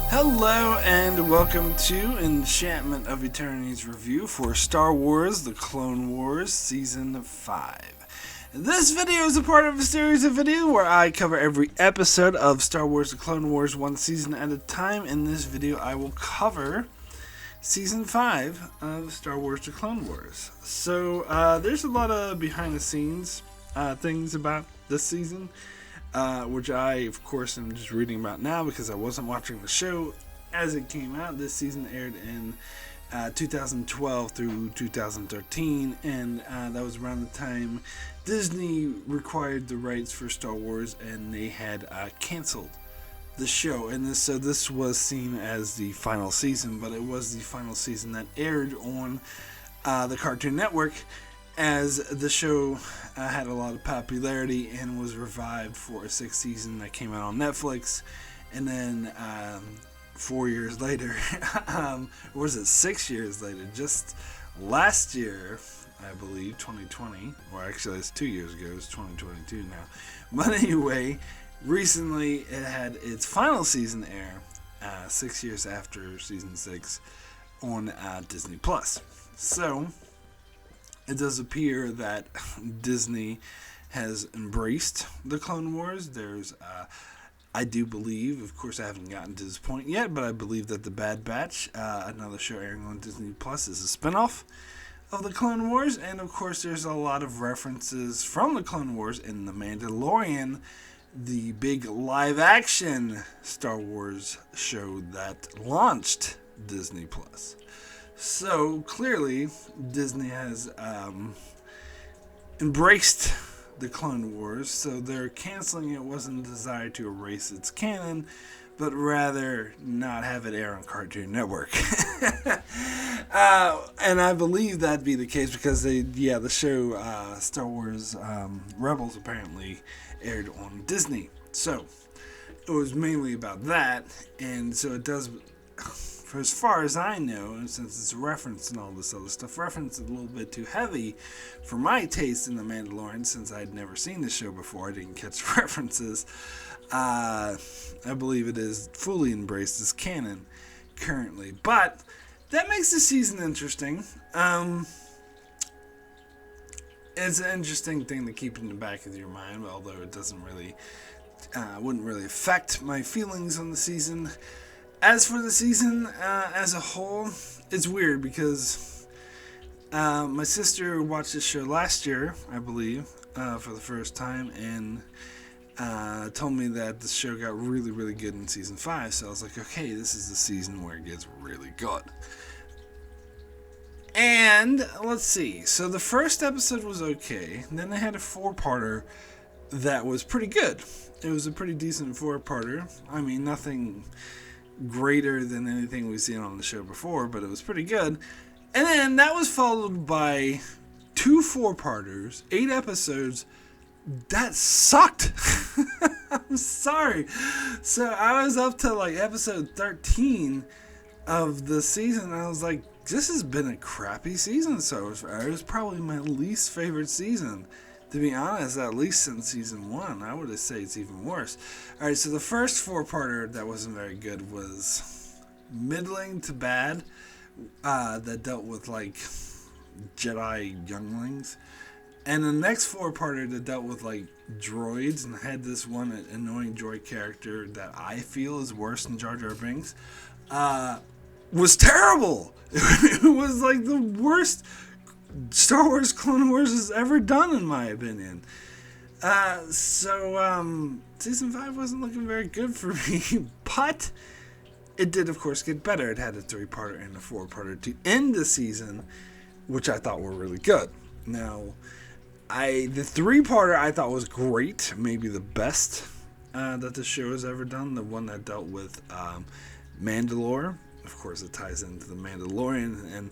Hello and welcome to Enchantment of Eternity's review for Star Wars The Clone Wars Season 5. This video is a part of a series of videos where I cover every episode of Star Wars The Clone Wars one season at a time. In this video I will cover Season 5 of Star Wars The Clone Wars. So there's a lot of behind the scenes things about this season. Which I, of course, am just reading about now because I wasn't watching the show as it came out. This season aired in 2012 through 2013, and that was around the time Disney required the rights for Star Wars, and they had canceled the show. And this was seen as the final season, but it was the final season that aired on the Cartoon Network, as the show had a lot of popularity and was revived for a sixth season that came out on Netflix. And then 4 years later, or was it 6 years later, just last year, I believe, 2020, or actually it's 2 years ago, it's 2022 now. But anyway, recently it had its final season air, 6 years after season 6, on Disney Plus. So it does appear that Disney has embraced the Clone Wars. There's, I do believe, of course I haven't gotten to this point yet, but I believe that The Bad Batch, another show airing on Disney Plus, is a spinoff of the Clone Wars. And of course there's a lot of references from the Clone Wars in The Mandalorian, the big live-action Star Wars show that launched Disney Plus. So clearly, Disney has embraced the Clone Wars, so they're canceling it wasn't a desire to erase its canon, but rather not have it air on Cartoon Network. And I believe that'd be the case because the show Star Wars Rebels apparently aired on Disney. So it was mainly about that, and so it does. For as far as I know, and since it's referenced and all this other stuff, referenced a little bit too heavy for my taste in The Mandalorian, since I'd never seen the show before, I didn't catch references. I believe it is fully embraced as canon currently. But that makes the season interesting. It's an interesting thing to keep in the back of your mind, although it doesn't really, wouldn't really affect my feelings on the season. As for the season as a whole, it's weird because my sister watched this show last year, I believe, for the first time, and told me that the show got really, really good in season 5. So I was like, okay, this is the season where it gets really good. And let's see. So the first episode was okay. And then they had a 4-parter that was pretty good. It was a pretty decent 4-parter. I mean, nothing greater than anything we've seen on the show before, but it was pretty good. And then that was followed by 2 4-parters, 8 episodes that sucked. I'm sorry. So I was up to like episode 13 of the season, and I was like, this has been a crappy season so far. It was probably my least favorite season, to be honest, at least since season 1. I would say it's even worse. Alright, so the first 4-parter that wasn't very good was middling to bad, that dealt with like Jedi younglings. And the next 4-parter that dealt with like droids and had this one annoying droid character that I feel is worse than Jar Jar Binks, was terrible. It was like the worst Star Wars Clone Wars has ever done, in my opinion. So season 5 wasn't looking very good for me, but it did, of course, get better. It had a 3-parter and a 4-parter to end the season, which I thought were really good. Now, the 3-parter I thought was great, maybe the best that the show has ever done. The one that dealt with Mandalore. Of course, it ties into The Mandalorian, and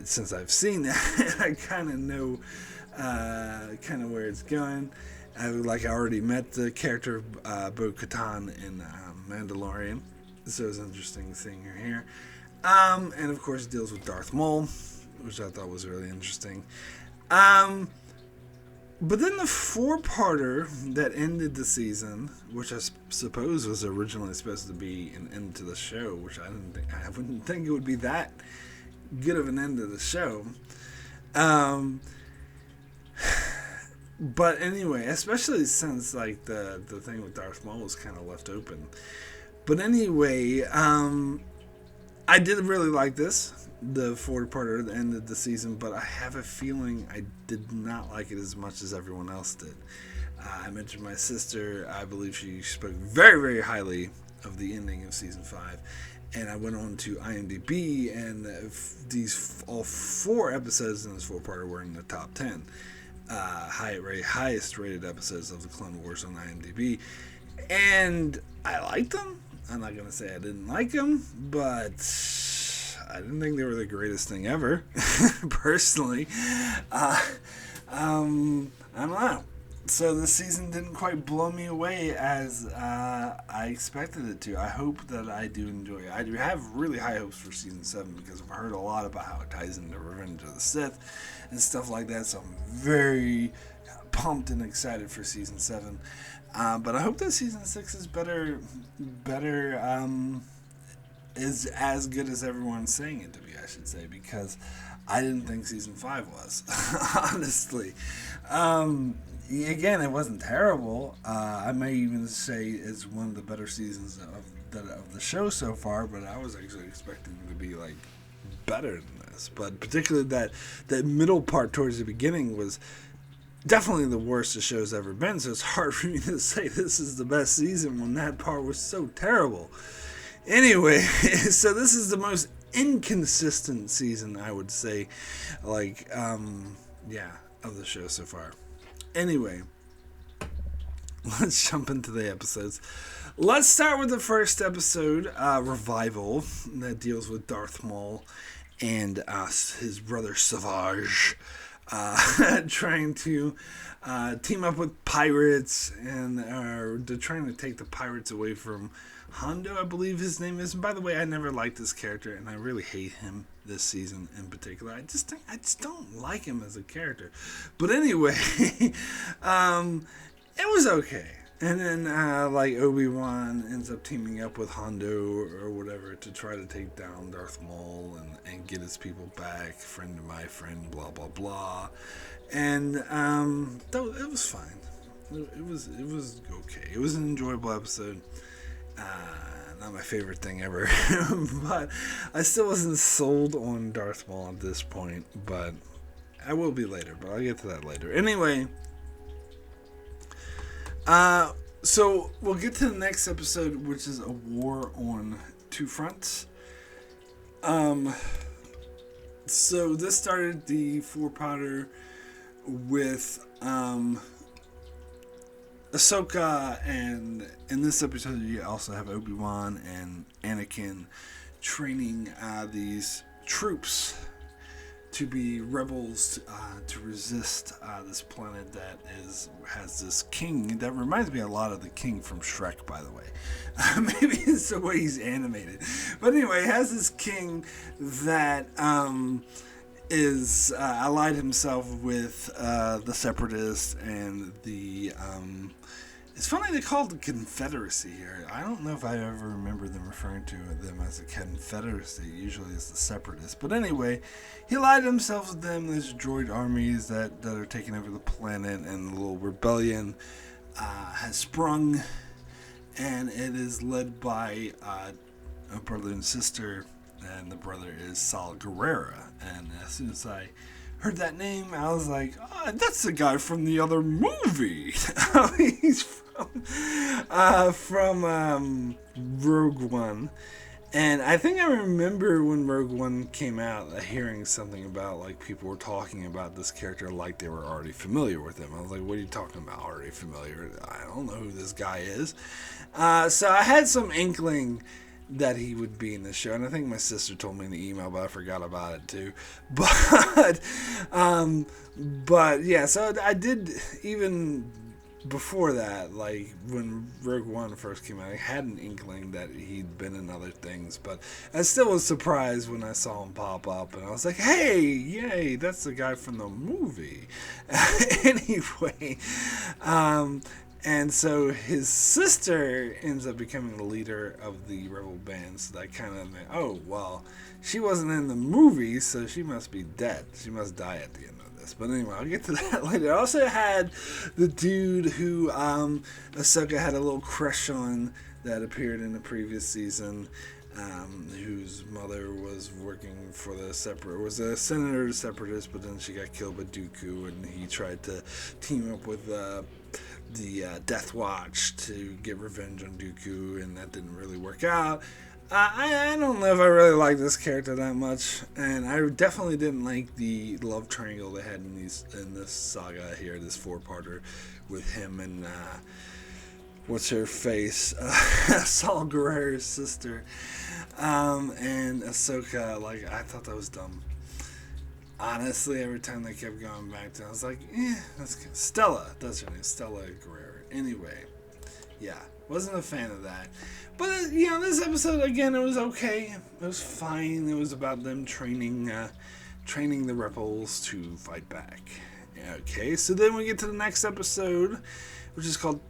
since I've seen that, I kind of know kind of where it's going. I already met the character of Bo-Katan in Mandalorian, so it's interesting seeing her here. And of course, it deals with Darth Maul, which I thought was really interesting. But then the four-parter that ended the season, which I suppose was originally supposed to be an end to the show, which I wouldn't think it would be that good of an end to the show. But anyway, especially since like the thing with Darth Maul was kind of left open. But anyway, I did really like this, the four-parter at the end of the season, but I have a feeling I did not like it as much as everyone else did. I mentioned my sister. I believe she spoke very, very highly of the ending of season 5. And I went on to IMDb, and all 4 episodes in this four-parter were in the top 10. Highest rated episodes of the Clone Wars on IMDb. And I liked them. I'm not going to say I didn't like them, but I didn't think they were the greatest thing ever, personally. I don't know. So this season didn't quite blow me away as I expected it to. I hope that I do enjoy it. I do have really high hopes for season 7 because I've heard a lot about how it ties into Revenge of the Sith and stuff like that. So I'm very pumped and excited for season 7. But I hope that season 6 is better, is as good as everyone's saying it to be, I should say, because I didn't think season 5 was, honestly. Again, it wasn't terrible. I may even say it's one of the better seasons of the show so far, but I was actually expecting it to be like better than this. But particularly that middle part towards the beginning was definitely the worst the show's ever been, so it's hard for me to say this is the best season when that part was so terrible. Anyway, so this is the most inconsistent season, I would say, of the show so far. Anyway, let's jump into the episodes. Let's start with the first episode, Revival, that deals with Darth Maul and his brother Sabotage trying to team up with pirates, and they're trying to take the pirates away from Hondo, I believe his name is. And by the way, I never liked this character, and I really hate him this season in particular. I just don't like him as a character. But anyway, it was okay. And then Obi-Wan ends up teaming up with Hondo or whatever to try to take down Darth Maul and get his people back. Friend of my friend, blah blah blah. And it was fine. It was okay. It was an enjoyable episode. Not my favorite thing ever, but I still wasn't sold on Darth Maul at this point, but I will be later, but I'll get to that later. Anyway, so we'll get to the next episode, which is a war on 2 fronts. So this started the 4-parter with Ahsoka, and in this episode you also have Obi-Wan and Anakin training these troops to be rebels to resist this planet that has this king that reminds me a lot of the king from Shrek, by the way. Maybe it's the way he's animated, but anyway, it has this king that is allied himself with the Separatists and the it's funny they call it the Confederacy here. I don't know if I ever remember them referring to them as a Confederacy. Usually it's the Separatists. But anyway, he allied himself with them. There's droid armies that are taking over the planet, and a little rebellion has sprung, and it is led by a brother and sister, and the brother is Saw Gerrera. And as soon as I heard that name, I was like, oh, that's the guy from the other movie. He's from Rogue One. And I think I remember when Rogue One came out, hearing something about, like, people were talking about this character like they were already familiar with him. I was like, what are you talking about, already familiar? I don't know who this guy is. So I had some inkling that he would be in this show, and I think my sister told me in the email, but I forgot about it too. But yeah, so I did, even before that, like when Rogue One first came out, I had an inkling that he'd been in other things, but I still was surprised when I saw him pop up, and I was like, "Hey, yay, that's the guy from the movie." Anyway, and so his sister ends up becoming the leader of the rebel band. So that kind of meant, oh well, she wasn't in the movie, so she must be dead. She must die at the end of this. But anyway, I'll get to that later. I also had the dude who Ahsoka had a little crush on that appeared in the previous season, whose mother was working for was a senator separatist, but then she got killed by Dooku, and he tried to team up with the Death Watch to get revenge on Dooku, and that didn't really work out. I don't know if I really like this character that much, and I definitely didn't like the love triangle they had in this saga here, this 4-parter, with him and what's her face, Saul Guerrero's sister, and Ahsoka. Like, I thought that was dumb. Honestly, every time they kept going back to it, I was like, that's good. Stella, that's her name, Stella Guerrero. Anyway, yeah, wasn't a fan of that. But, this episode, again, it was okay. It was fine. It was about them training the rebels to fight back. Okay, so then we get to the next episode, which is called,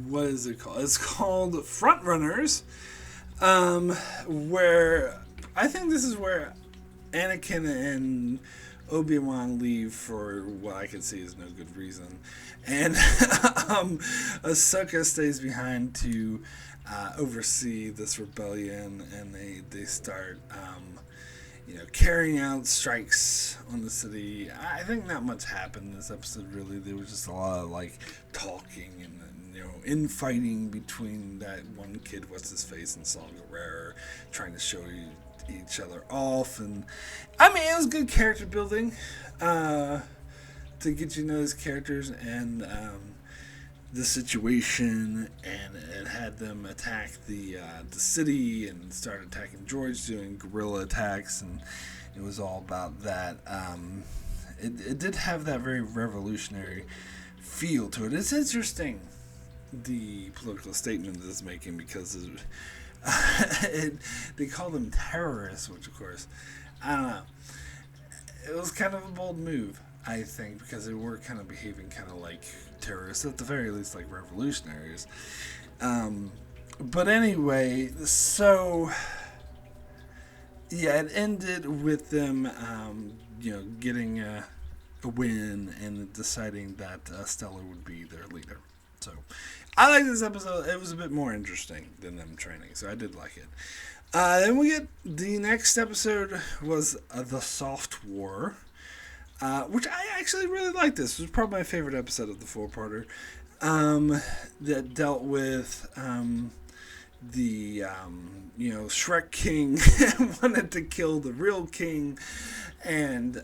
what is it called? It's called Frontrunners, where I think this is where Anakin and Obi-Wan leave for what I can see is no good reason, and Ahsoka stays behind to oversee this rebellion, and they start carrying out strikes on the city. I think not much happened in this episode, really. There was just a lot of like talking and infighting between that one kid, what's his face, and Saul Guerrero, trying to show each other off. And I mean, it was good character building to get to know his characters and the situation, and it had them attack the city and start attacking droids, doing guerrilla attacks, and it was all about that. It did have that very revolutionary feel to it. It's interesting, the political statement that it's making, because they call them terrorists, which of course, I don't know. It was kind of a bold move, I think, because they were kind of behaving kind of like terrorists, at the very least like revolutionaries. But anyway, so yeah, it ended with them, getting a win and deciding that Stella would be their leader. So I like this episode. It was a bit more interesting than them training, so I did like it. Then we get the next episode was The Soft War, which I actually really liked. This was probably my favorite episode of the 4-parter, that dealt with the Shrek King wanted to kill the real king, and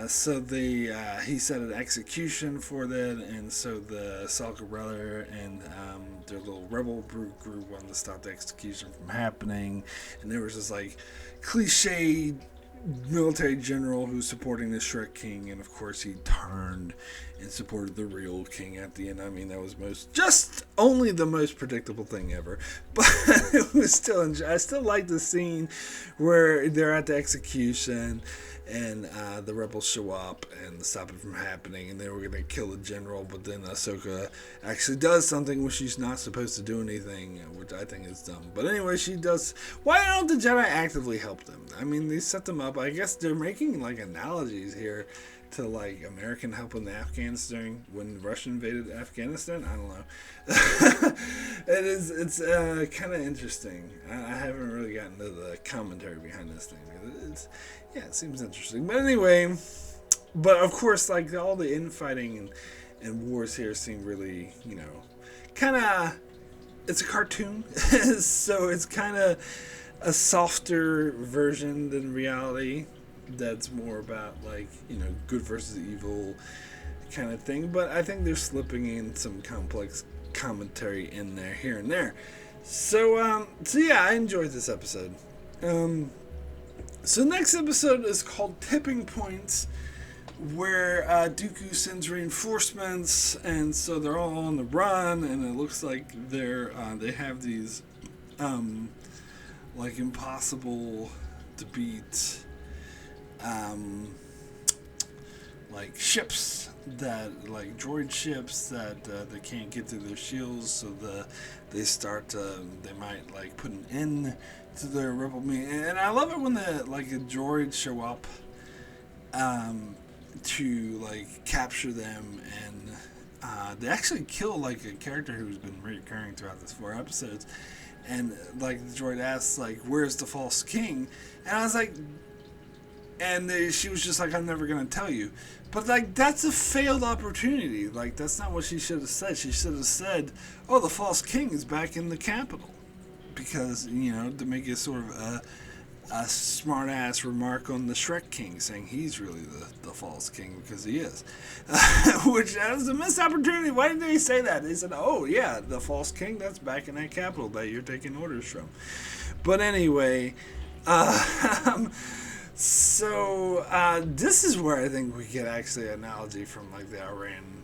so he set an execution for that, and so the Saul Guerrero and their little rebel group wanted to stop the execution from happening, and there was this like cliche military general who's supporting the Shrek King, and of course he turned and supported the real king at the end. I mean, that was just only the most predictable thing ever, but it was still I still like the scene where they're at the execution and the rebels show up and stop it from happening, and they were going to kill the general, but then Ahsoka actually does something where she's not supposed to do anything, which I think is dumb. But anyway, she does. Why don't the Jedi actively help them? I mean, they set them up. I guess they're making like analogies here to like American help in Afghanistan when Russia invaded Afghanistan. I don't know. It's kind of interesting. I haven't really gotten to the commentary behind this thing. It seems interesting. But anyway, but of course, like all the infighting and wars here seem really, kind of. It's a cartoon, so it's kind of a softer version than reality. That's more about like good versus evil kind of thing, but I think they're slipping in some complex commentary in there here and there. So yeah, I enjoyed this episode. So next episode is called Tipping Points, where Dooku sends reinforcements, and so they're all on the run, and it looks like they have these like impossible to beat like ships that like droid ships that they can't get through their shields, so they might like put an end to their rebel meeting. And I love it when the droids show up to like capture them, and they actually kill like a character who's been recurring throughout this 4 episodes, and like the droid asks like, where's the false king? And I was like, and she was just like, I'm never gonna tell you. But like, that's a failed opportunity. Like, that's not what she should have said. She should have said, oh, the false king is back in the capital, because, you know, to make it sort of a smart ass remark on the Shrek King, saying he's really the false king, because he is. Which was a missed opportunity. Why did they say that? They said, oh yeah, the false king, that's back in that capital that you're taking orders from. But anyway, so this is where I think we get actually an analogy from like the Iran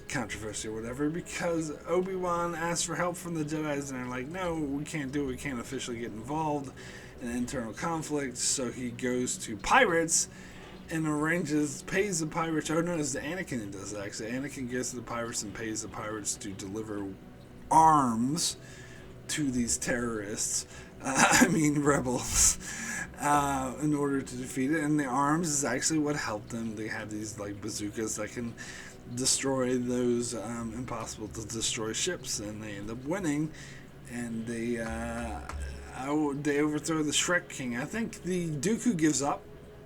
controversy or whatever, because Obi-Wan asked for help from the Jedis, and they're like, no, we can't do it, we can't officially get involved in internal conflict. So he goes to pirates and pays the pirates. Oh no, it's Anakin who does it actually. Anakin goes to the pirates and pays the pirates to deliver arms to these terrorists, rebels, in order to defeat it. And the arms is actually what helped them. They have these like bazookas that can destroy those impossible to destroy ships, and they end up winning, and they overthrow the Shrek King. I think the Dooku gives up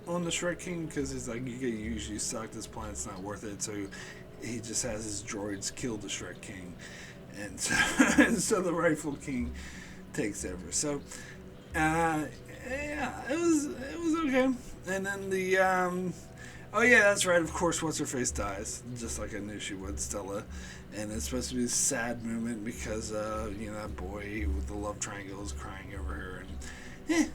on the Shrek King because he's like, you usually suck, this planet's not worth it, so he just has his droids kill the Shrek King, and so the rightful king takes over. So yeah, it was okay. And then the oh yeah, that's right, of course, what's her face dies, just like I knew she would, Stella. And it's supposed to be a sad moment because that boy with the love triangle is crying over her. And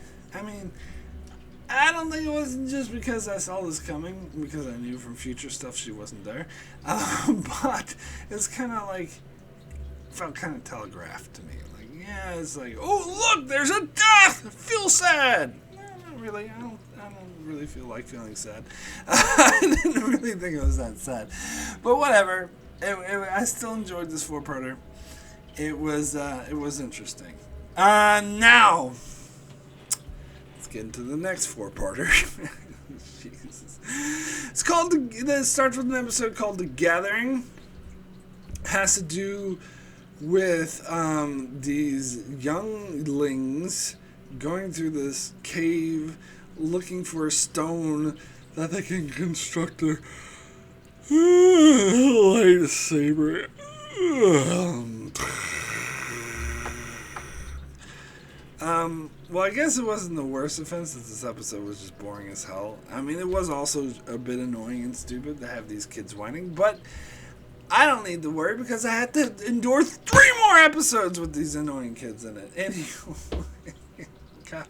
I don't think it wasn't just because I saw this coming, because I knew from future stuff she wasn't there. But it's kind of like, felt kind of telegraphed to me. Like, yeah, it's like, oh look, there's a death. I feel sad. No, not really. I don't really feel like feeling sad. I didn't really think it was that sad, but whatever. I still enjoyed this 4-parter. It was interesting. Now let's get into the next 4-parter. Jesus. It's called it starts with an episode called The Gathering. Has to do with these younglings going through this cave looking for a stone that they can construct a lightsaber. Well, I guess it wasn't the worst offense, since this episode was just boring as hell. I mean, it was also a bit annoying and stupid to have these kids whining, but I don't need to worry because I had to endure 3 more episodes with these annoying kids in it. Anyway, God.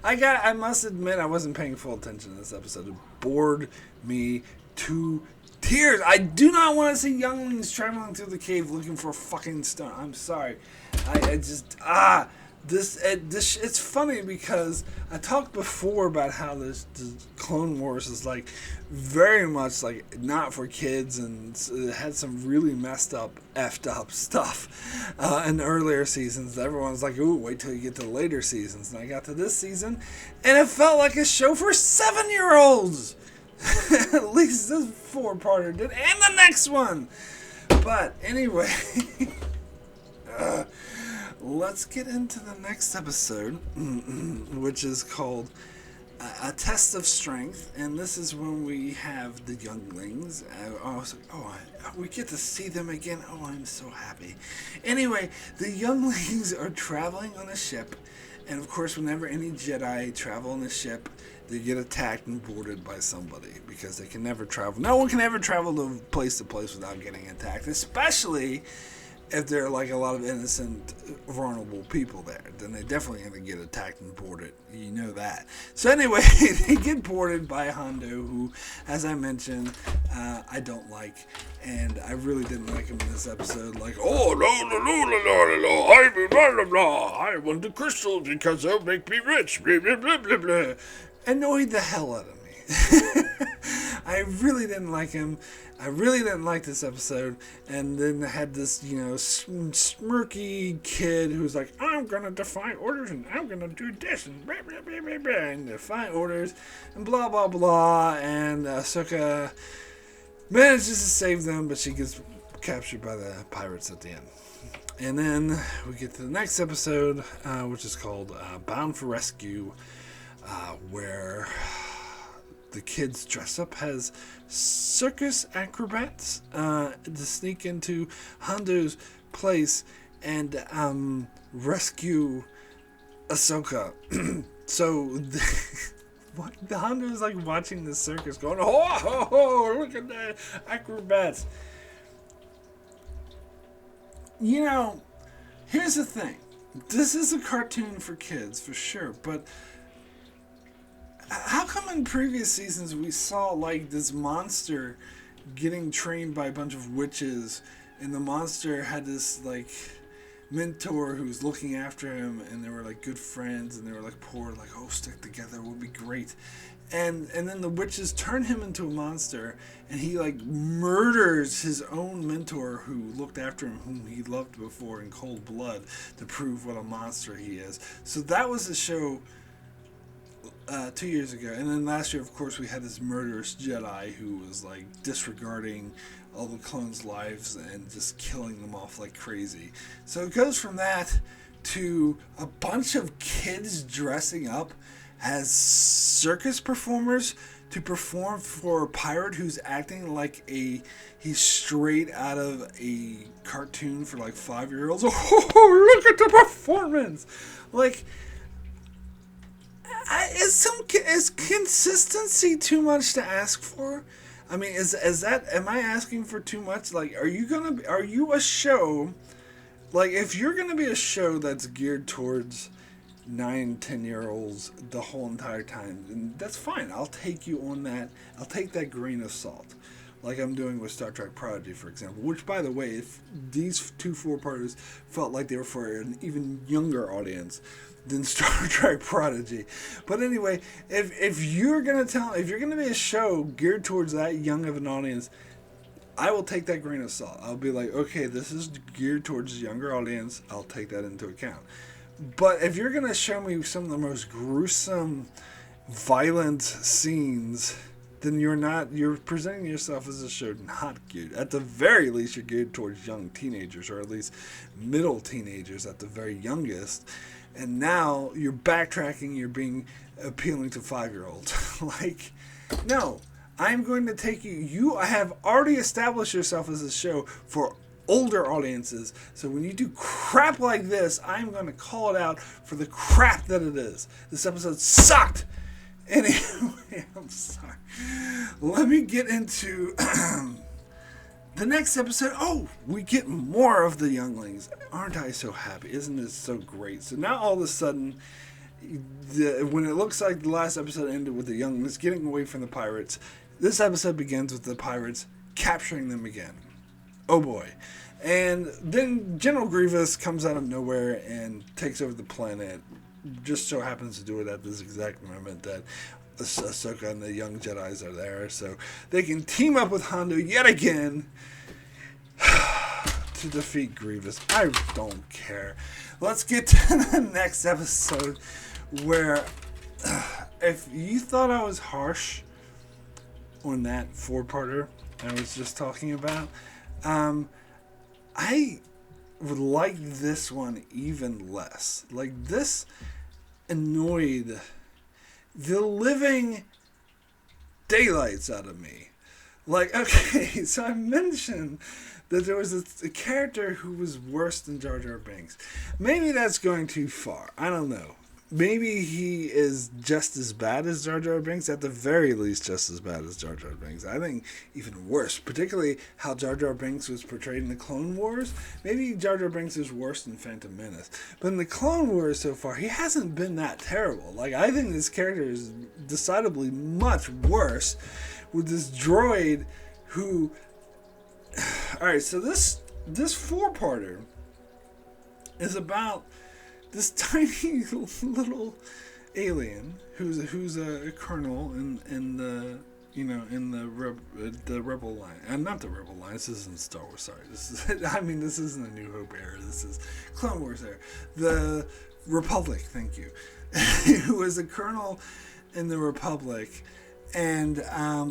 I must admit, I wasn't paying full attention to this episode. It bored me to tears. I do not want to see younglings traveling through the cave looking for a fucking stone. I'm sorry. It's funny because I talked before about how this Clone Wars is like very much like not for kids, and it had some really effed up stuff in the earlier seasons. Everyone's like, ooh, wait till you get to the later seasons. And I got to this season and it felt like a show for 7-year-olds. At least this 4-parter did, and the next one. But anyway, let's get into the next episode, which is called A Test of Strength. And this is when we have the younglings. I was like, we get to see them again. Oh, I'm so happy. Anyway, the younglings are traveling on a ship. And of course, whenever any Jedi travel on a ship, they get attacked and boarded by somebody, because they can never travel. No one can ever travel to place without getting attacked, especially if there are like a lot of innocent, vulnerable people there, then they're definitely going to get attacked and boarded. You know that. So anyway, they get boarded by Hondo, who, as I mentioned, I don't like, and I really didn't like him in this episode. Like, oh no, I'm blah blah blah. I want the crystals because they'll make me rich. Blah blah blah blah blah. Annoyed the hell out of me. I really didn't like him. I really didn't like this episode. And then I had this, smirky kid who's like, I'm going to defy orders and I'm going to do this and blah, blah, blah, blah, blah, and defy orders and blah, blah, blah. And Ahsoka manages to save them, but she gets captured by the pirates at the end. And then we get to the next episode, which is called Bound for Rescue, where the kids dress up as circus acrobats to sneak into Hondo's place and rescue Ahsoka. So the Hondo's like watching the circus going, oh, look at the acrobats. Here's the thing. This is a cartoon for kids, for sure, but how come in previous seasons we saw like this monster getting trained by a bunch of witches, and the monster had this like mentor who was looking after him, and they were like good friends, and they were like poor, like, oh, stick together, would be great. And then the witches turn him into a monster, and he like murders his own mentor who looked after him, whom he loved before, in cold blood to prove what a monster he is. So that was the show 2 years ago. And then last year, of course, we had this murderous Jedi who was like disregarding all the clones' lives and just killing them off like crazy. So it goes from that to a bunch of kids dressing up as circus performers to perform for a pirate who's acting like he's straight out of a cartoon for like 5-year-olds. Oh, look at the performance! Like, is consistency too much to ask for? I mean, am I asking for too much? Like, are you a show, like, if you're gonna be a show that's geared towards 9-10-year-olds the whole entire time, then that's fine. I'll take you on that. I'll take that grain of salt, like I'm doing with Star Trek Prodigy, for example. Which, by the way, if these 2 4-parters felt like they were for an even younger audience than Star Trek Prodigy. But anyway, if you're gonna be a show geared towards that young of an audience, I will take that grain of salt. I'll be like, okay, this is geared towards a younger audience. I'll take that into account. But if you're gonna show me some of the most gruesome, violent scenes, then you're presenting yourself as a show not geared. At the very least, you're geared towards young teenagers, or at least middle teenagers at the very youngest. And now you're backtracking, you're being appealing to 5-year-olds. Like, no, I'm going to take you. You have already established yourself as a show for older audiences. So when you do crap like this, I'm going to call it out for the crap that it is. This episode sucked. Anyway, I'm sorry. Let me get into the next episode. Oh, we get more of the younglings. Aren't I so happy? Isn't this so great? So now all of a sudden, when it looks like the last episode ended with the younglings getting away from the pirates, this episode begins with the pirates capturing them again. Oh boy. And then General Grievous comes out of nowhere and takes over the planet. Just so happens to do it at this exact moment that Ahsoka and the young Jedis are there. So they can team up with Hondo yet again to defeat Grievous. I don't care. Let's get to the next episode where if you thought I was harsh on that 4-parter I was just talking about, I would like this one even less. Like, this annoyed the living daylights out of me. Like, okay, so I mentioned that there was a character who was worse than Jar Jar Binks. Maybe that's going too far. I don't know. maybe he is just as bad as Jar Jar Binks, at the very least just as bad as Jar Jar Binks. I think even worse, particularly how Jar Jar Binks was portrayed in the Clone Wars. Maybe Jar Jar Binks is worse than Phantom Menace. But in the Clone Wars so far, he hasn't been that terrible. Like, I think this character is decidedly much worse with this droid who... Alright, so this four-parter is about this tiny little alien who's a colonel in the Rebel line. Not the Rebel line. This isn't Star Wars. Sorry, this isn't a New Hope era. This is Clone Wars era. The Republic. Thank you. Who is a colonel in the Republic, and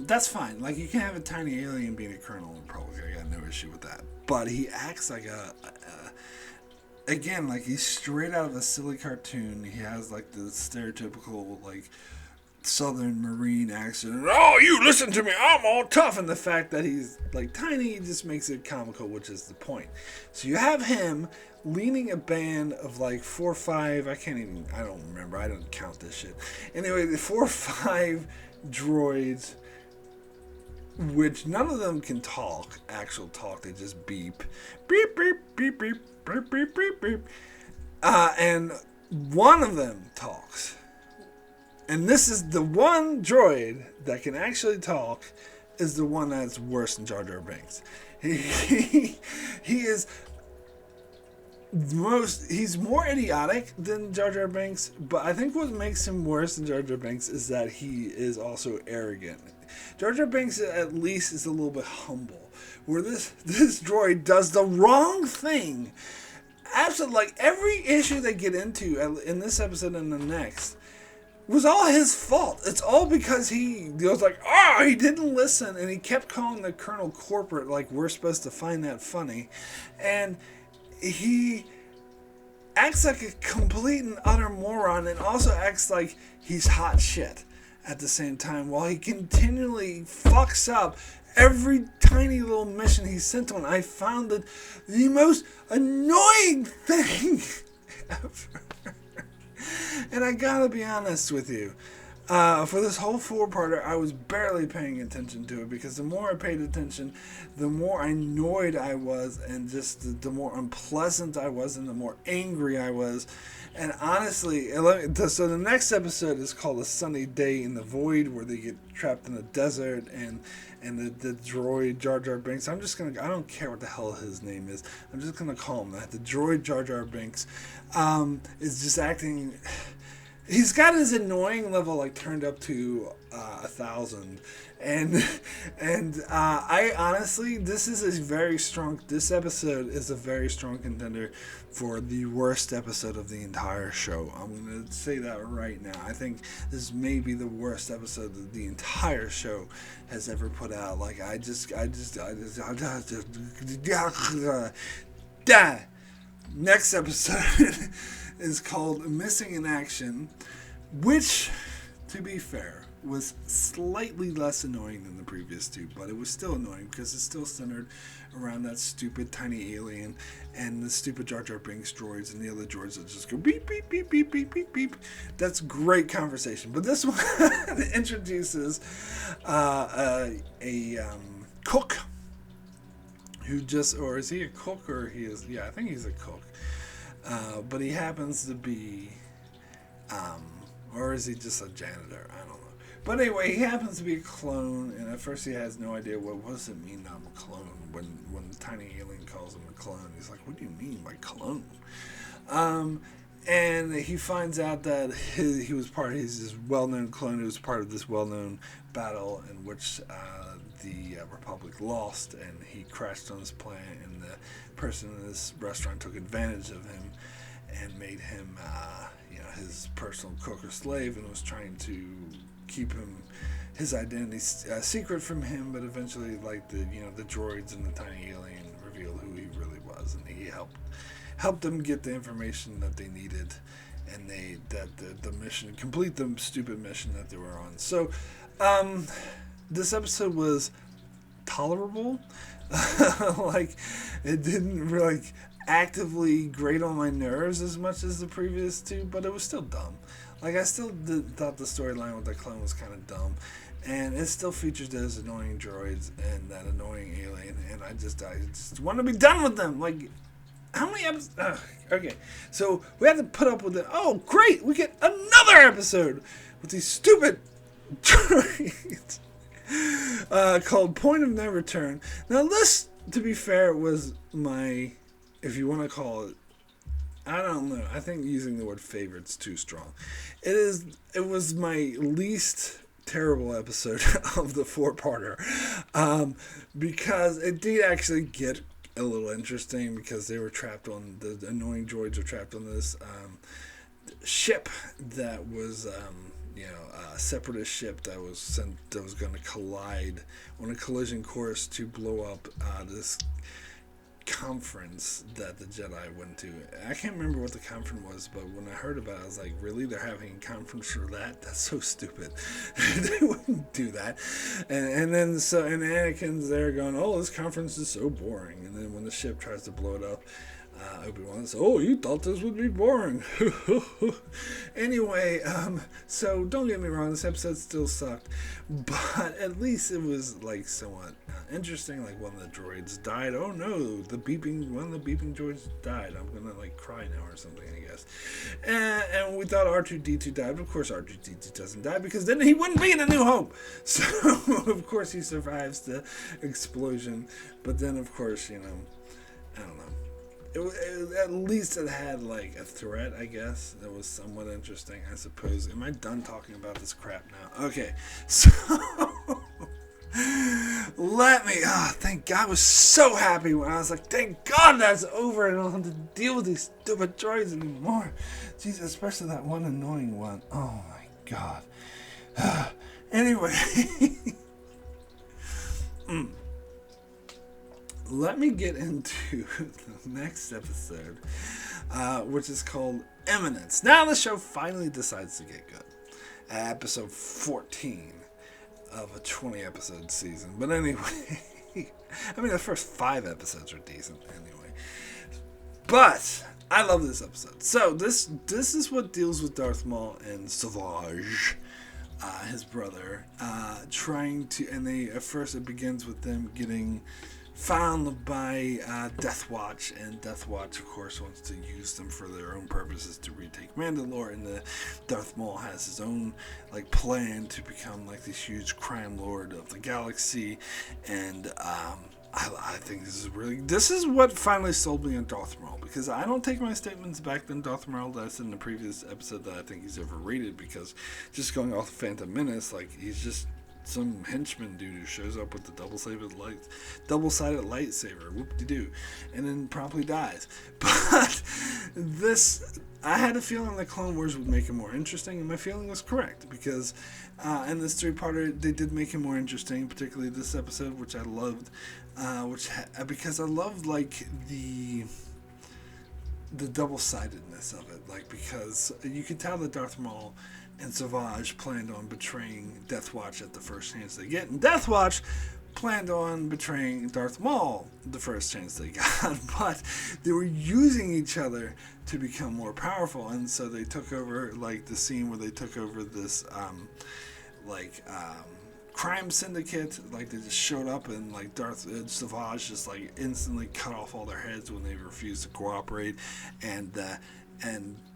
that's fine. Like, you can have a tiny alien being a colonel in the Republic. I got no issue with that. But he acts like again, like he's straight out of a silly cartoon. He has like the stereotypical like Southern Marine accent. Oh, you listen to me, I'm all tough. And the fact that he's like tiny just makes it comical, which is the point. So you have him leading a band of like 4 or 5. I don't remember. I don't count this shit. Anyway, the 4 or 5 droids, which none of them can actual talk. They just beep, beep, beep, beep, beep. Beep, beep, beep, beep. And one of them talks. And this is the one droid that can actually talk, is the one that's worse than Jar Jar Binks. He is he's more idiotic than Jar Jar Binks, but I think what makes him worse than Jar Jar Binks is that he is also arrogant. Jar Jar Binks at least is a little bit humble, where this droid does the wrong thing. Absolutely, like every issue they get into in this episode and the next was all his fault. It's all because he was like, he didn't listen, and he kept calling the Colonel corporate, like we're supposed to find that funny, and he acts like a complete and utter moron, and also acts like he's hot shit at the same time, while he continually fucks up every tiny little mission he's sent on. I found it the most annoying thing ever. And I gotta be honest with you, for this whole 4-parter, I was barely paying attention to it, because the more I paid attention, the more annoyed I was, and just the more unpleasant I was, and the more angry I was. And honestly, so the next episode is called A Sunny Day in the Void, where they get trapped in the desert, and the droid Jar Jar Binks, I don't care what the hell his name is, I'm just gonna call him that. The droid Jar Jar Binks is just acting. He's got his annoying level like turned up to 1,000, and I honestly, this episode is a very strong contender for the worst episode of the entire show. I'm gonna say that right now. I think this may be the worst episode that the entire show has ever put out. Like I just next episode is called Missing in Action, which, to be fair, was slightly less annoying than the previous two, but it was still annoying because it's still centered around that stupid tiny alien and the stupid Jar Jar Binks droids and the other droids that just go beep, beep, beep, beep, beep, beep, beep. That's great conversation. But this one introduces a cook who or is he a cook, or he is, I think he's a cook. But he happens to be, or is he just a janitor? I don't know. But anyway, he happens to be a clone, and at first he has no idea what does it mean I'm a clone. When the tiny alien calls him a clone, he's like, what do you mean by clone? And he finds out that he's this well-known clone who was part of this well-known battle in which the Republic lost, and he crashed on his plane, and the person in this restaurant took advantage of him and made him his personal cook or slave, and was trying to keep his identity secret from him. But eventually, like the droids and the tiny alien revealed who he really was, and he helped them get the information that they needed, and the mission, complete the stupid mission that they were on. So this episode was tolerable. Like, it didn't really actively grate on my nerves as much as the previous two, but it was still dumb. Like, I still thought the storyline with the clone was kind of dumb, and it still features those annoying droids and that annoying alien, and I just want to be done with them. Like, how many episodes? Okay, so we have to put up with it. Oh, great! We get another episode with these stupid droids called Point of No Return. Now, this, to be fair, was my, if you want to call it, I don't know. I think using the word favorite's too strong. It was my least terrible episode of the four-parter, because it did actually get a little interesting, because they were trapped on, the annoying droids were trapped on this ship that was a separatist ship that was going to collide on a collision course to blow up this conference that the Jedi went to. I can't remember what the conference was, but when I heard about it, I was like, really? They're having a conference for that? That's so stupid. They wouldn't do that. And then Anakin's there going, oh, this conference is so boring. And then when the ship tries to blow it up, Obi-Wan says, oh, you thought this would be boring. Anyway, so don't get me wrong, this episode still sucked, but at least it was like somewhat interesting. Like, one of the droids died. Oh no, one of the beeping droids died. I'm gonna like cry now or something, I guess. And we thought R2-D2 died, but of course R2-D2 doesn't die, because then he wouldn't be in A New Hope. So of course he survives the explosion, but then of course, I don't know. At least it had like a threat, I guess. It was somewhat interesting, I suppose. Am I done talking about this crap now? Okay, so thank God. I was so happy when I was like, thank God that's over and I don't have to deal with these stupid droids anymore. Jeez, especially that one annoying one. Oh my God. Anyway. Let me get into the next episode, which is called Eminence. Now the show finally decides to get good. Episode 14 of a 20-episode season. But anyway, I mean, the first 5 episodes are decent anyway. But I love this episode. So this is what deals with Darth Maul and Sabotage, his brother, trying to, and at first it begins with them getting found by Death Watch, and Death Watch, of course, wants to use them for their own purposes to retake Mandalore, and Darth Maul has his own plan to become this huge crime lord of the galaxy, and I think this is what finally sold me on Darth Maul, because I don't take my statements back on Darth Maul that I said in the previous episode that I think he's overrated, because just going off the Phantom Menace, he's just some henchman dude who shows up with the double-sided lightsaber, whoop-de-doo, and then promptly dies. But I had a feeling that Clone Wars would make him more interesting, and my feeling was correct, because in this 3-parter, they did make him more interesting, particularly this episode, which I loved, because I loved, the double-sidedness of it, because you could tell that Darth Maul and Sabotage planned on betraying Death Watch at the first chance they get, and Death Watch planned on betraying Darth Maul the first chance they got, but they were using each other to become more powerful, and so they took over, the scene where they took over this, crime syndicate, they just showed up, and Sabotage just instantly cut off all their heads when they refused to cooperate, and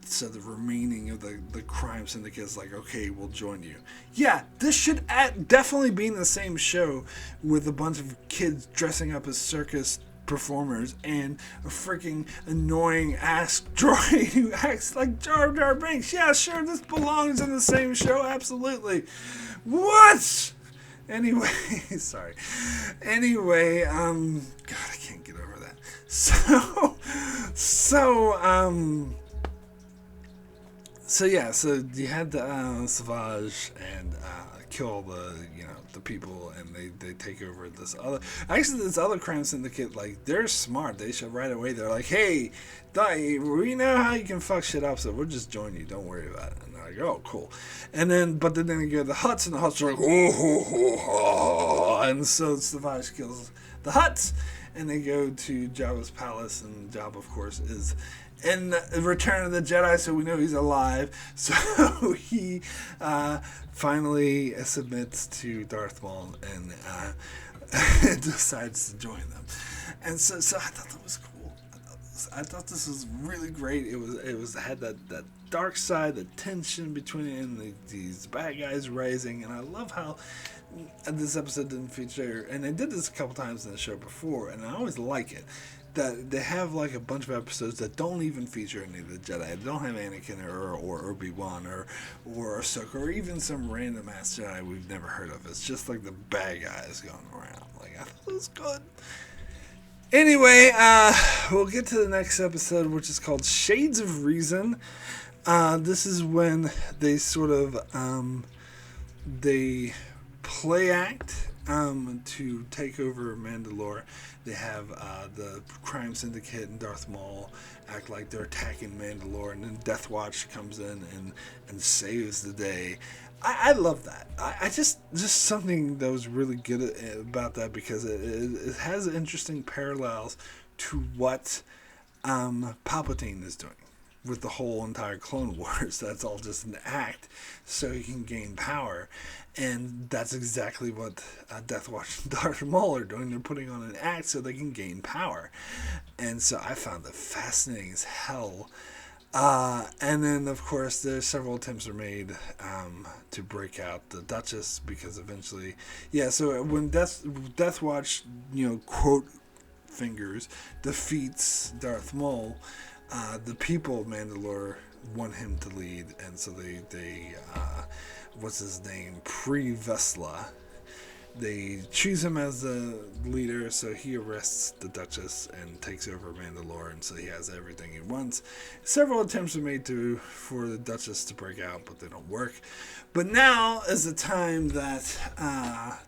so the remaining of the crime syndicate is okay, we'll join you. Yeah, this should definitely be in the same show with a bunch of kids dressing up as circus performers and a freaking annoying ass droid who acts like Jar Jar Binks. Yeah, sure, this belongs in the same show, absolutely. What? Anyway, sorry. Anyway, God, I can't get over that. So you had the Savage and kill all the people, and they take over this other crime syndicate. They're smart. They should right away. They're like, hey, we know how you can fuck shit up, so we'll just join you. Don't worry about it. And they're like, oh, cool. And then you go to the Hutts, and the Hutts are like, oh, and so Savage kills the Hutt, and they go to Jabba's palace, and Jabba, of course, is in Return of the Jedi, so we know he's alive. So he finally submits to Darth Maul and decides to join them. And so I thought that was cool. I thought this was really great. It had that dark side, the tension between it and these bad guys rising, and I love how this episode didn't feature, and they did this a couple times in the show before, and I always like it, that they have like a bunch of episodes that don't even feature any of the Jedi. They don't have Anakin or Obi-Wan or Ahsoka or even some random ass Jedi we've never heard of. It's just like the bad guys going around. Like, I thought it was good. Anyway, we'll get to the next episode, which is called Shades of Reason. This is when they sort of they play act to take over Mandalore. They have the crime syndicate and Darth Maul act like they're attacking Mandalore, and then Death Watch comes in and saves the day. I love that. I just something that was really good about that, because it has interesting parallels to what Palpatine is doing with the whole entire Clone Wars. That's all just an act so he can gain power. And that's exactly what Death Watch and Darth Maul are doing. They're putting on an act so they can gain power. And so I found that fascinating as hell. And then, of course, there's several attempts are made to break out the Duchess, because eventually... Yeah, so when Death Watch, quote fingers, defeats Darth Maul, the people of Mandalore want him to lead, and so they what's his name? Pre-Vizsla. They choose him as the leader, so he arrests the Duchess and takes over Mandalore, and so he has everything he wants. Several attempts are made for the Duchess to break out, but they don't work. But now is the time that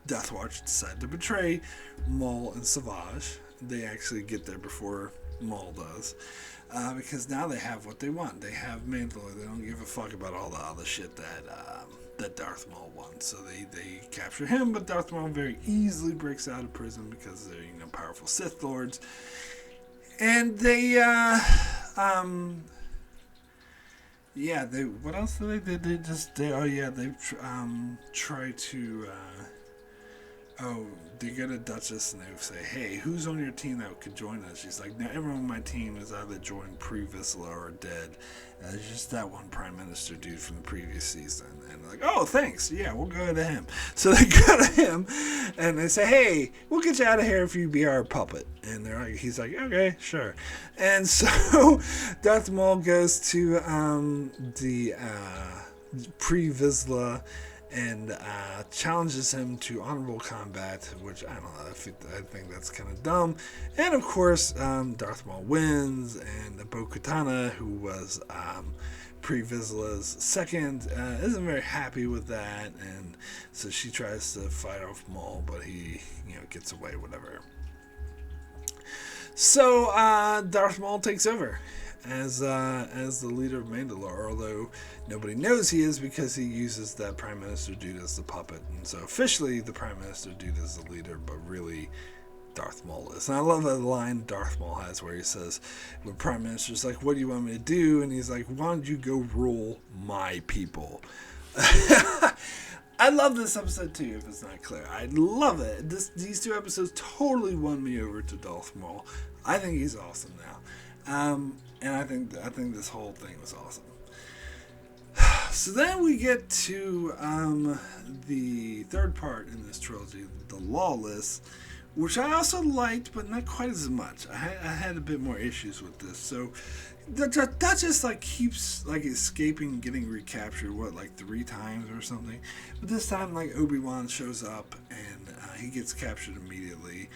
Death Watch decide to betray Maul and Sabotage. They actually get there before Maul does. Because now they have what they want. They have Mandalore. They don't give a fuck about all the other shit that Darth Maul wants. So they capture him, but Darth Maul very easily breaks out of prison because they're powerful Sith Lords. And they what else did they do? They try to they go to Duchess and they say, hey, who's on your team that could join us? She's like, now everyone on my team is either joined pre-Vizsla or dead. It's just that one prime minister dude from the previous season. And they're like, oh, thanks. Yeah, we'll go to him. So they go to him and they say, hey, we'll get you out of here if you be our puppet. And he's like, okay, sure. And so Darth Maul goes to the pre-Vizsla and challenges him to honorable combat, which I don't know, I think that's kind of dumb. And of course, Darth Maul wins, and Bo-Katan, who was pre-Vizsla's second, isn't very happy with that, and so she tries to fight off Maul, but he, gets away, whatever. So Darth Maul takes over as the leader of Mandalore, although nobody knows he is because he uses that Prime Minister dude as the puppet. And so officially the Prime Minister dude is the leader, but really Darth Maul is. And I love that line Darth Maul has where he says, when Prime Minister's like, what do you want me to do? And he's like, why don't you go rule my people? I love this episode too, if it's not clear. I love it. These two episodes totally won me over to Darth Maul. I think he's awesome now. And I think this whole thing was awesome. So then we get to the third part in this trilogy, the Lawless, which I also liked, but not quite as much. I had a bit more issues with this. So the Duchess keeps escaping, getting recaptured 3 times or something. But this time Obi-Wan shows up and he gets captured immediately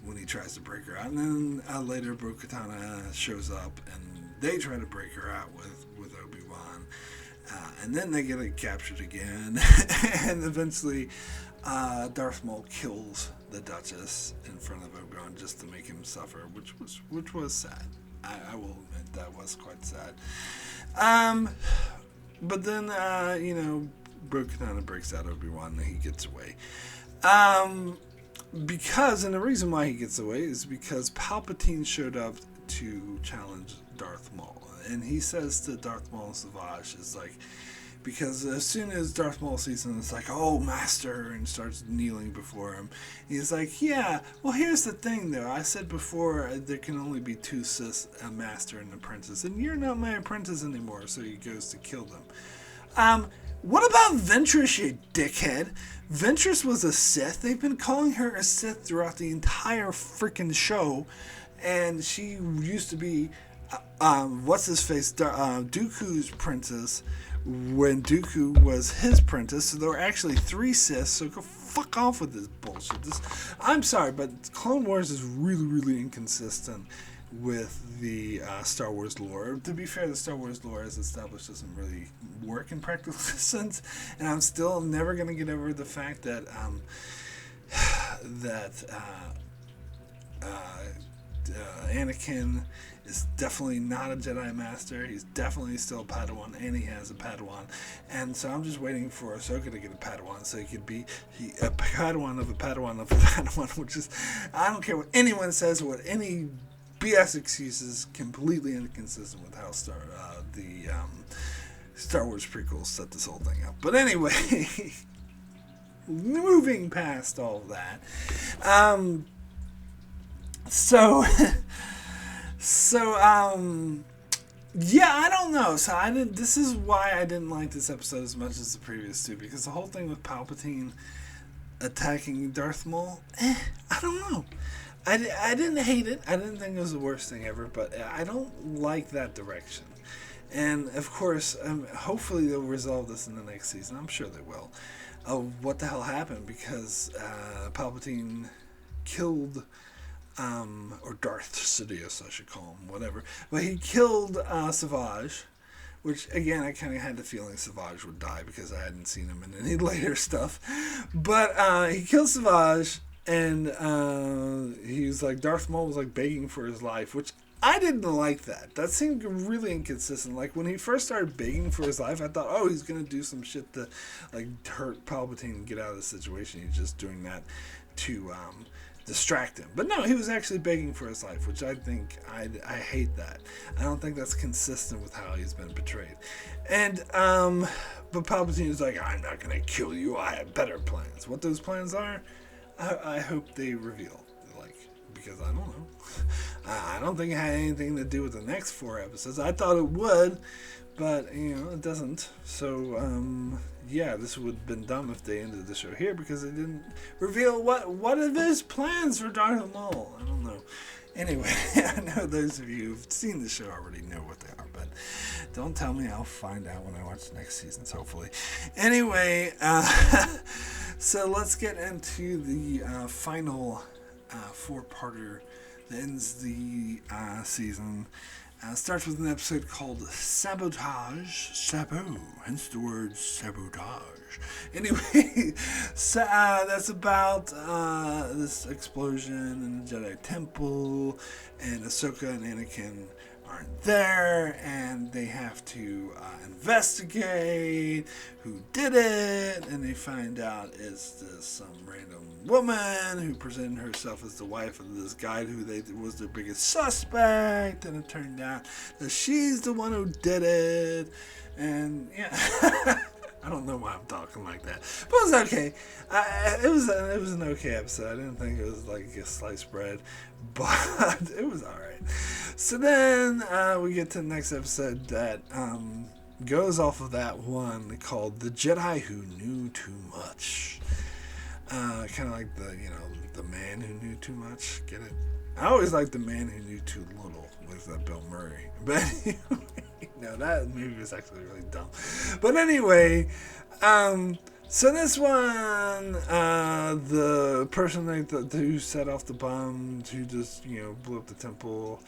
when he tries to break her out. And then later Bo-Katan shows up and they try to break her out with Obi-Wan. And then they get captured again. And eventually Darth Maul kills the Duchess in front of Obi-Wan just to make him suffer, which was sad. I will admit that was quite sad. But then Bo-Katan breaks out Obi-Wan and he gets away. Because, and the reason why he gets away is because Palpatine showed up to challenge Darth Maul. And he says to Darth Maul and Sabotage, it's like, because as soon as Darth Maul sees him, it's like, oh, master, and starts kneeling before him. He's like, yeah, well, here's the thing, though. I said before there can only be two Sith, a master and an apprentice, and you're not my apprentice anymore, so he goes to kill them. What about Ventress, you dickhead? Ventress was a Sith. They've been calling her a Sith throughout the entire freaking show, and she used to be, what's-his-face, Dooku's princess, when Dooku was his princess, so there were actually 3 Siths, so go fuck off with this bullshit. I'm sorry, but Clone Wars is really, really inconsistent with the Star Wars lore. To be fair, the Star Wars lore, as established, doesn't really work in practical sense, and I'm still never going to get over the fact that Anakin is definitely not a Jedi Master. He's definitely still a Padawan, and he has a Padawan. And so I'm just waiting for Ahsoka to get a Padawan, so he could be a Padawan of a Padawan of a Padawan, which is, I don't care what anyone says, what any BS excuses, completely inconsistent with how the Star Wars prequels set this whole thing up. But anyway, moving past all of that, yeah, I don't know. So this is why I didn't like this episode as much as the previous two, because the whole thing with Palpatine attacking Darth Maul, I don't know. I didn't hate it. I didn't think it was the worst thing ever, but I don't like that direction. And of course, hopefully they'll resolve this in the next season. I'm sure they will. What the hell happened? Because Palpatine killed, or Darth Sidious, I should call him, whatever. But he killed Savage, which, again, I kind of had the feeling Savage would die because I hadn't seen him in any later stuff. But he killed Savage, and he was like, Darth Maul was like begging for his life, which I didn't like that. That seemed really inconsistent. Like, when he first started begging for his life, I thought, oh, he's going to do some shit to, like, hurt Palpatine and get out of the situation. He's just doing that to distract him. But no, he was actually begging for his life, which I think, I hate that. I don't think that's consistent with how he's been portrayed. And, but Palpatine is like, I'm not going to kill you. I have better plans. What those plans are, I hope they reveal. Like, because I don't know. I don't think it had anything to do with the next 4 episodes. I thought it would, but, you know, it doesn't. So, yeah, this would have been dumb if they ended the show here, because they didn't reveal what are his plans for Darth Maul. I don't know. Anyway, I know those of you who've seen the show already know what they are, but don't tell me. I'll find out when I watch the next seasons, hopefully. Anyway, so let's get into the final 4-parter that ends the season. Starts with an episode called Sabotage. Hence the word sabotage. Anyway, that's about this explosion in the Jedi Temple, and Ahsoka and Anakin aren't there, and they have to investigate who did it, and they find out it's this some random woman who presented herself as the wife of this guy who was their biggest suspect, and it turned out that she's the one who did it, and yeah. I don't know why I'm talking like that, but it was okay. It was an okay episode. I didn't think it was like a sliced bread, but it was alright. So then we get to the next episode that goes off of that one called "The Jedi Who Knew Too Much." Kind of like the man who knew too much. Get it? I always like the man who knew too little with Bill Murray, but anyway. No, that movie was actually really dumb. But anyway, so this one, the person who set off the bomb, who just, blew up the temple,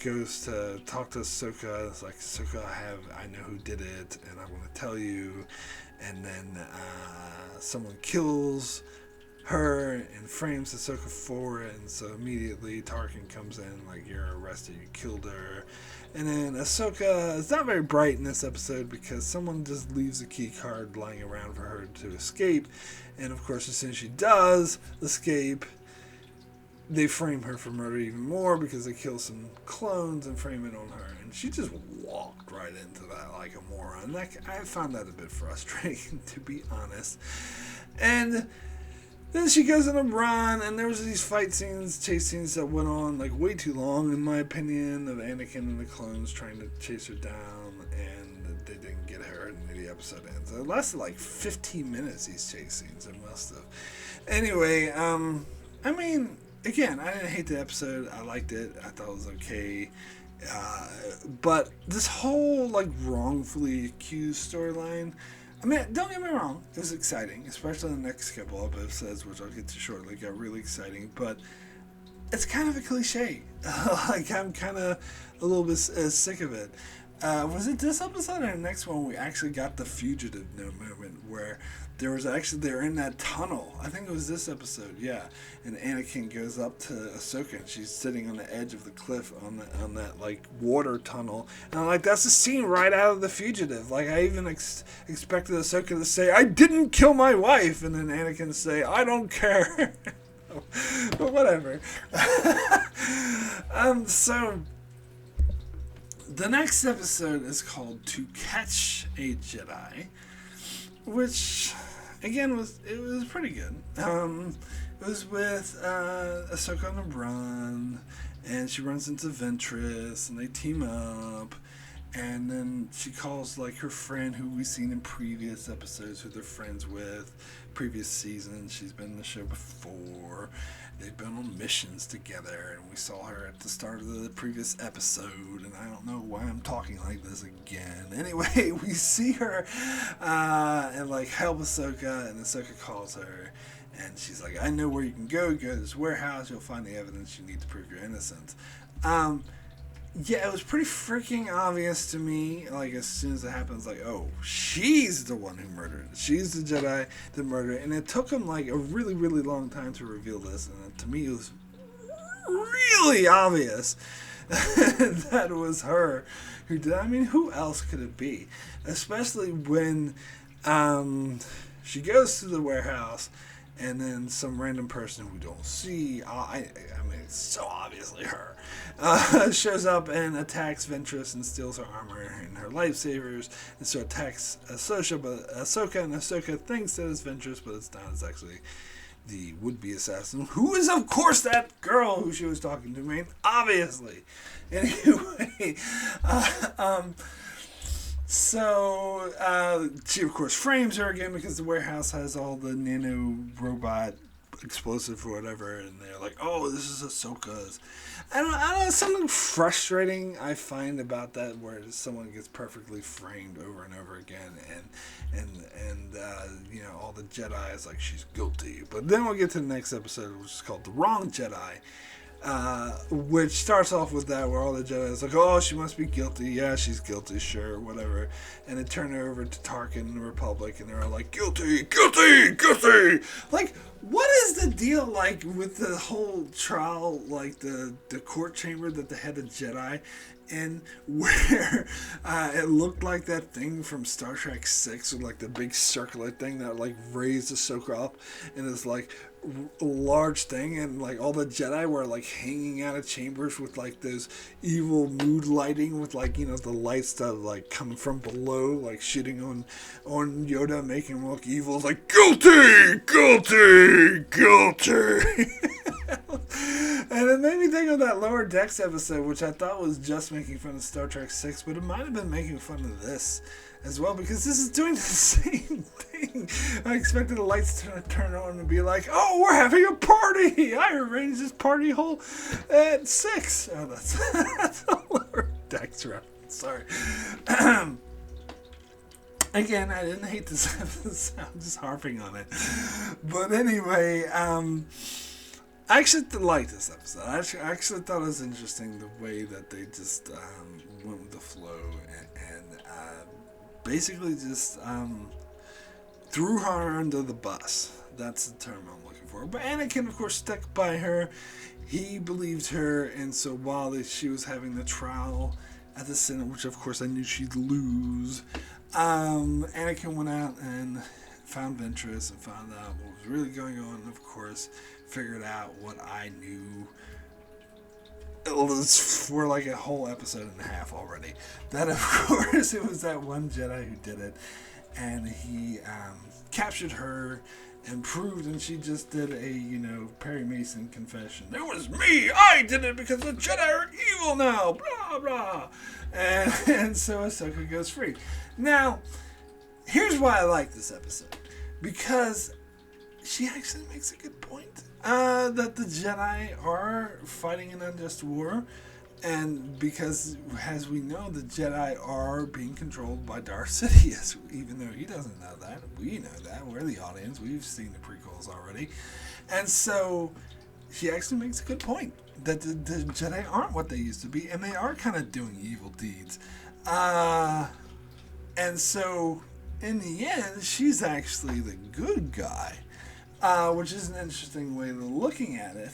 goes to talk to Ahsoka. It's like, Ahsoka, I know who did it, and I want to tell you. And then someone kills her and frames Ahsoka for it, and so immediately Tarkin comes in like, you're arrested, you killed her. And then Ahsoka is not very bright in this episode because someone just leaves a key card lying around for her to escape, and of course as soon as she does escape, they frame her for murder even more because they kill some clones and frame it on her. And she just walked right into that like a moron. I found that a bit frustrating, to be honest. And then she goes on a run, and there was these fight scenes, chase scenes that went on like way too long, in my opinion, of Anakin and the clones trying to chase her down, and they didn't get her, and the episode ends. It lasted like 15 minutes, these chase scenes. It must have. Anyway, I mean, again, I didn't hate the episode. I liked it. I thought it was okay. But this whole like wrongfully accused storyline, I mean, don't get me wrong, it was exciting, especially in the next couple of episodes, which I'll get to shortly. Got really exciting, but it's kind of a cliche. Like, I'm kind of a little bit sick of it. Was it this episode or the next one we actually got the fugitive moment where they're in that tunnel? I think it was this episode, yeah. And Anakin goes up to Ahsoka, and she's sitting on the edge of the cliff on that like water tunnel. And I'm like, that's a scene right out of the fugitive. Like, I even expected Ahsoka to say, "I didn't kill my wife," and then Anakin say, "I don't care." But whatever. So the next episode is called "To Catch a Jedi," which again was pretty good. It was with Ahsoka on the run, and she runs into Ventress, and they team up. And then she calls like her friend who we've seen in previous episodes, who they're friends with, previous seasons. She's been in the show before. They've been on missions together, and we saw her at the start of the previous episode. And I don't know why I'm talking like this again. Anyway, we see her and like help Ahsoka, and Ahsoka calls her, and she's like, "I know where you can go. Go to this warehouse. You'll find the evidence you need to prove your innocence." Yeah, it was pretty freaking obvious to me, like, as soon as it happens, like, oh, she's the one who murdered. She's the Jedi that murdered. And it took him, like, a really, really long time to reveal this. And to me, it was really obvious that it was her who did. I mean, who else could it be? Especially when she goes to the warehouse, and then some random person who don't see, I mean, it's so obviously her, shows up and attacks Ventress and steals her armor and her lightsabers, and so attacks Ahsoka, and Ahsoka thinks that it's Ventress, but it's not. It's actually the would-be assassin, who is, of course, that girl who she was talking to, man, obviously. Anyway, So, she, of course, frames her again because the warehouse has all the nano-robot explosive or whatever, and they're like, "Oh, this is Ahsoka's." I don't know, something frustrating I find about that, where someone gets perfectly framed over and over again, and you know, all the Jedi is like, she's guilty. But then we'll get to the next episode, which is called The Wrong Jedi. Which starts off with that, where all the Jedi is like, "Oh, she must be guilty. Yeah, she's guilty, sure, whatever." And they turn it over to Tarkin and the Republic, and they're all like, "Guilty, guilty, guilty." Like, what is the deal, like, with the whole trial, like the court chamber that they had the Jedi in, where it looked like that thing from Star Trek 6 with like the big circular thing that like raised Ahsoka up in this like large thing, and like all the Jedi were like hanging out of chambers with like those evil mood lighting with like, you know, the lights that like come from below, like shooting on Yoda, making him look evil, like, "Guilty, guilty, guilty." And it made me think of that Lower Decks episode, which I thought was just making fun of Star Trek 6, but it might have been making fun of this as well, because this is doing the same thing. I expected the lights to turn on and be like, "Oh, we're having a party! I arranged this party hall at 6. Oh, that's a Lower Decks reference. Sorry. Again, I didn't hate this episode. I'm just harping on it. But anyway, I actually liked this episode. I actually thought it was interesting the way that they just went with the flow and basically just threw her under the bus. That's the term I'm looking for. But Anakin, of course, stuck by her. He believed her, and so while she was having the trial at the Senate, which of course I knew she'd lose, Anakin went out and found Ventress and found out what was really going on, and of course figured out what I knew it was for like a whole episode and a half already. That, of course, it was that one Jedi who did it, and he captured her and proved, and she just did a, Perry Mason confession. It was me! I did it because the Jedi are evil now! Blah, blah! And so Ahsoka goes free. Now, here's why I like this episode. Because she actually makes a good point. That the Jedi are fighting an unjust war. And because, as we know, the Jedi are being controlled by Darth Sidious. Even though he doesn't know that. We know that. We're the audience. We've seen the prequels already. And so, she actually makes a good point. That the Jedi aren't what they used to be. And they are kind of doing evil deeds. And so, in the end, she's actually the good guy. Which is an interesting way of looking at it.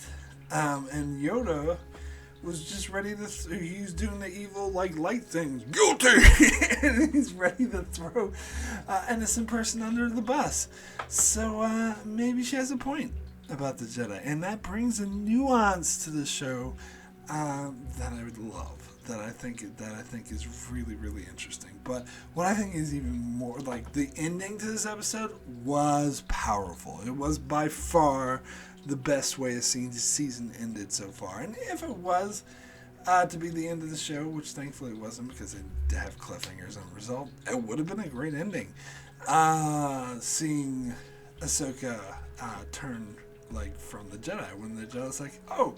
And Yoda was just ready to... he's doing the evil, light things. Guilty! And he's ready to throw an innocent person under the bus. So, maybe she has a point about the Jedi. And that brings a nuance to the show that I would love. That I think is really, really interesting. But what I think is even more, the ending to this episode was powerful. It was by far the best way a season ended so far. And if it was to be the end of the show, which thankfully it wasn't because it did have cliffhangers unresolved, it would have been a great ending. Seeing Ahsoka turn from the Jedi when the Jedi's like, oh,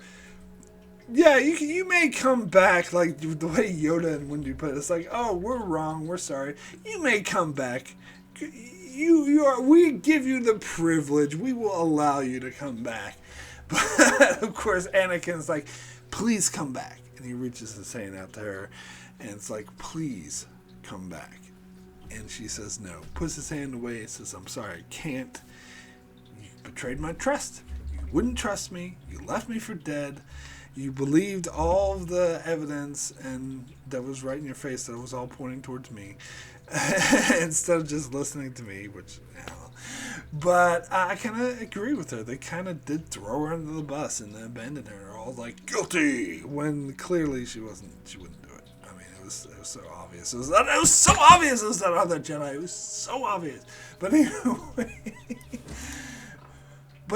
yeah, you may come back, the way Yoda and Wendy put it. It's like, oh, we're wrong, we're sorry. You may come back. We give you the privilege. We will allow you to come back. But, of course, Anakin's like, please come back. And he reaches his hand out to her, and it's like, please come back. And she says no. Puts his hand away and says, I'm sorry, I can't. You betrayed my trust. You wouldn't trust me. You left me for dead. You believed all of the evidence and that was right in your face that was all pointing towards me instead of just listening to me, which, But I kind of agree with her. They kind of did throw her under the bus and abandon her, all guilty, when clearly she wouldn't do it. I mean, it was so obvious. It was so obvious it was that other Jedi. It was so obvious. But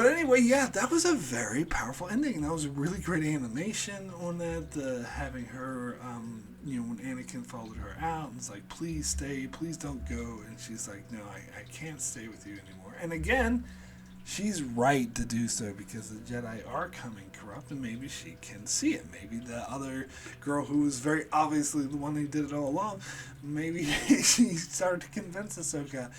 anyway, yeah, that was a very powerful ending. That was a really great animation on that. Having her, when Anakin followed her out and was like, please stay, please don't go. And she's like, no, I can't stay with you anymore. And again, she's right to do so because the Jedi are coming corrupt and maybe she can see it. Maybe the other girl who was very obviously the one who did it all along, maybe she started to convince Ahsoka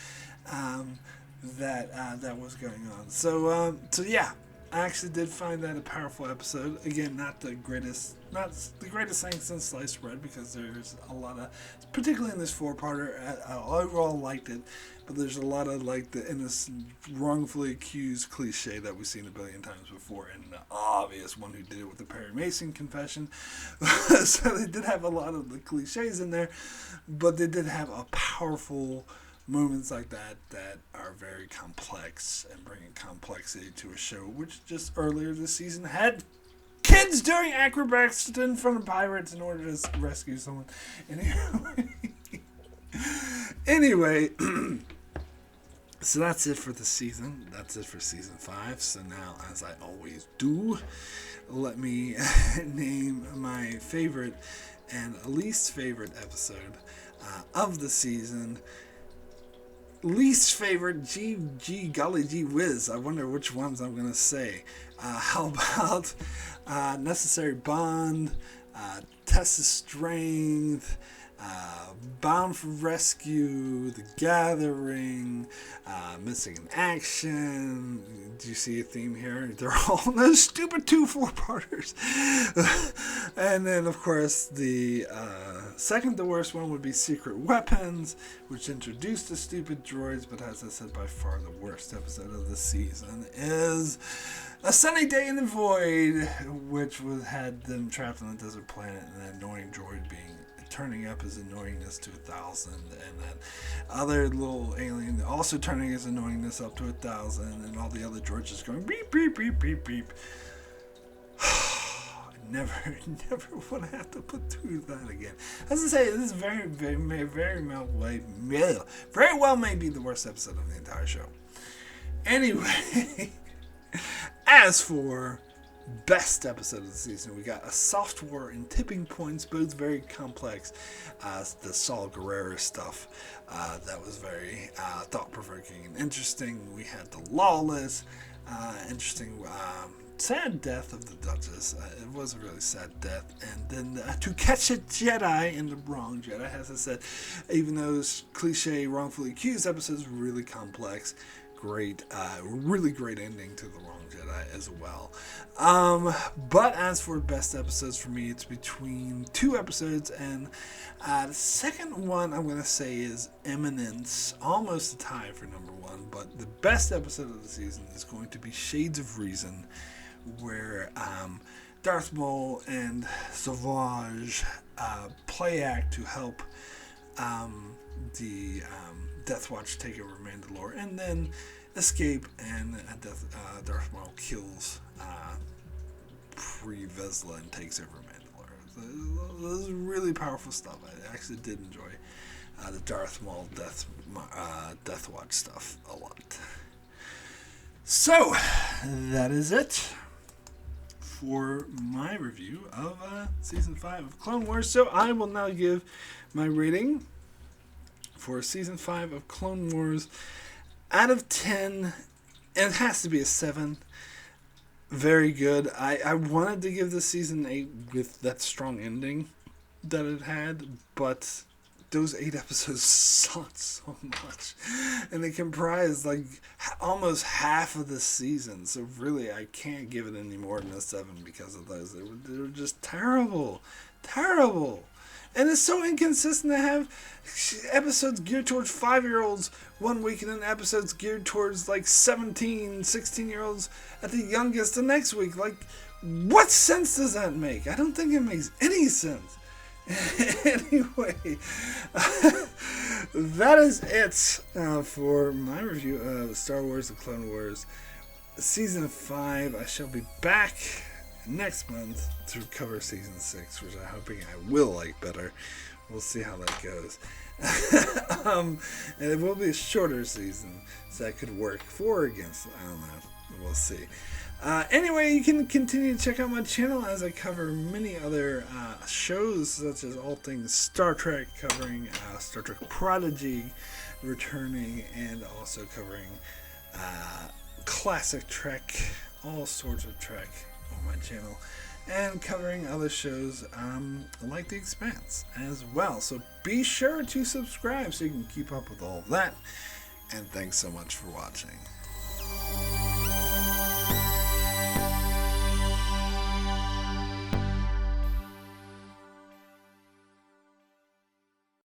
that was going on. So yeah, I actually did find that a powerful episode. Again, not the greatest thing since sliced bread because there's a lot of, particularly in this four-parter, I overall liked it, but there's a lot of the innocent, wrongfully accused cliche that we've seen a billion times before, and the obvious one who did it with the Perry Mason confession. So they did have a lot of the cliches in there, but they did have a powerful moments like that are very complex and bringing complexity to a show which just earlier this season had kids doing acrobats in front of pirates in order to rescue someone. Anyway, so that's it for the season. That's it for season 5. So now, as I always do, let me name my favorite and least favorite episode of the season. Least favorite, golly gee whiz. I wonder which ones I'm going to say. How about Necessary Bond, Test of Strength, Bound for Rescue, The Gathering, Missing in Action. Do you see a theme here? They're all those stupid 2 4-parters. And then, of course, the second to worst one would be Secret Weapons, which introduced the stupid droids, but as I said, by far the worst episode of the season is A Sunny Day in the Void, which had them trapped on a desert planet, and that annoying droid turning up his annoyingness to 1,000, and that other little alien also turning his annoyingness up to 1,000, and all the other droids just going beep beep beep beep beep. Never want to have to put through that again. As I say, this is very well may be the worst episode of the entire show. Anyway, as for best episode of the season, we got a soft war and tipping points, both very complex. The Saul Guerrero stuff, that was very thought-provoking and interesting. We had the Lawless, interesting, sad death of the Duchess. It was a really sad death. And then To Catch a Jedi in the Wrong Jedi, as I said, even though this cliche wrongfully accused episode is really complex, great, really great ending to the Wrong Jedi as well. But as for best episodes for me, it's between two episodes, and the second one I'm going to say is Eminence, almost a tie for number one, but the best episode of the season is going to be Shades of Reason, where Darth Maul and Sabotage play act to help the Death Watch take over Mandalore, and then escape, and Darth Maul kills Pre-Vizsla and takes over Mandalore. It was really powerful stuff. I actually did enjoy the Darth Maul Death Watch stuff a lot. So, that is it for my review of Season 5 of Clone Wars. So I will now give my rating for Season 5 of Clone Wars out of 10. And it has to be a 7. Very good. I wanted to give this Season 8 with that strong ending that it had, but those 8 episodes sucked so much, and they comprised like almost half of the season, so really I can't give it any more than a 7 because of those. They were just terrible, and it's so inconsistent to have episodes geared towards 5-year-olds one week, and then episodes geared towards like 17, 16-year-olds at the youngest the next week. Like, what sense does that make? I don't think it makes any sense. Anyway, that is it for my review of Star Wars: The Clone Wars Season 5. I shall be back next month to cover Season 6, which I'm hoping I will like better. We'll see how that goes. And it will be a shorter season, so that could work for or against. I don't know. We'll see. Anyway, you can continue to check out my channel as I cover many other shows, such as all things Star Trek, covering Star Trek Prodigy returning, and also covering classic Trek, all sorts of Trek on my channel, and covering other shows like The Expanse as well. So be sure to subscribe so you can keep up with all of that, and thanks so much for watching.